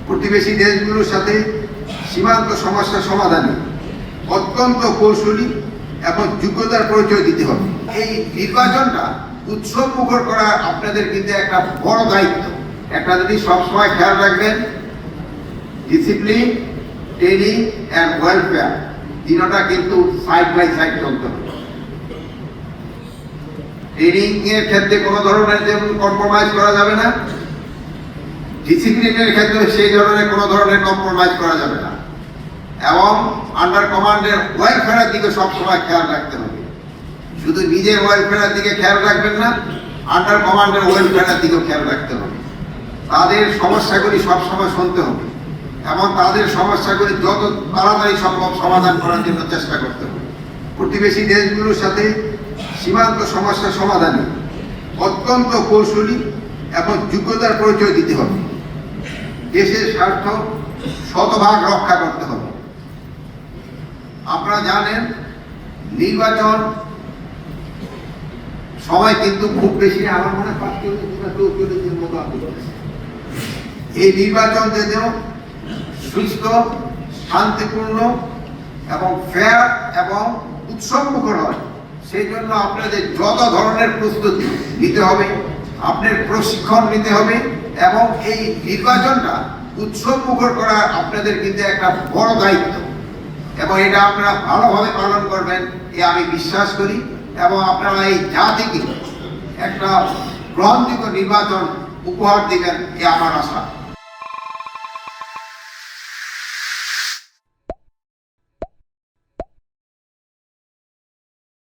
প্রতিবেশী দেশগুলোর সাথে সীমান্ত সমস্যা সমাধানে অত্যন্ত কৌশলী এবং যোগ্যতার পরিচয় দিতে হবে। এই নির্বাচনটা উৎসব মুখর করা আপনাদের কিন্তু একটা বড় দায়িত্ব। একটা যদি সবসময় খেয়াল রাখবেন, ডিসিপ্লিন, ট্রেনিং অ্যান্ড ওয়েলফেয়ার তিনটা কিন্তু সাইড বাই সাইড চলতে হবে। ট্রেনিং এর ক্ষেত্রে কোনো ধরনের কম্প্রোমাইজ করা যাবে না, ডিসিপ্লিনের ক্ষেত্রে সেই ধরনের কোনো ধরনের কম্প্রোমাইজ করা যাবে না, এবং আন্ডার কমান্ডের ওয়েলফেয়ারের দিকে সবসময় খেয়াল রাখতে হবে। শুধু নিজের ওয়েলফেয়ারের দিকে খেয়াল রাখবেন না, আন্ডার কমান্ডের ওয়েলফেয়ারের দিকেও খেয়াল রাখতে হবে। তাদের সমস্যাগুলি সবসময় শুনতে হবে এবং তাদের সমস্যাগুলি যত তাড়াতাড়ি সম্ভব সমাধান করার জন্য চেষ্টা করতে হবে। প্রতিবেশী দেশগুলোর সাথে সীমান্ত সমস্যা সমাধানে অত্যন্ত কৌশলী এবং যোগ্যতার পরিচয় দিতে হবে। দেশের স্বার্থ শতভাগ রক্ষা করতে হবে। আপনারা জানেন, নির্বাচন সময় কিন্তু খুব বেশি, আমার মনে হয় 45 দিন মতো এই নির্বাচন যেন সুস্থ, শান্তিপূর্ণ এবং ফেয়ার এবং উৎসবমুখর হয়, সেই জন্য আপনাদের যত ধরনের প্রস্তুতি নিতে হবে, আপনার প্রশিক্ষণ নিতে হবে, এবং এই নির্বাচনটা উৎসবমুখর করা আপনাদের কিন্তু একটা বড় দায়িত্ব, এবং এটা আপনারা ভালোভাবে পালন করবেন এ আমি বিশ্বাস করি, এবং আপনারা এই জাতিকে একটা গ্রহণযোগ্য নির্বাচন উপহার দিবেন এ আমার আশা।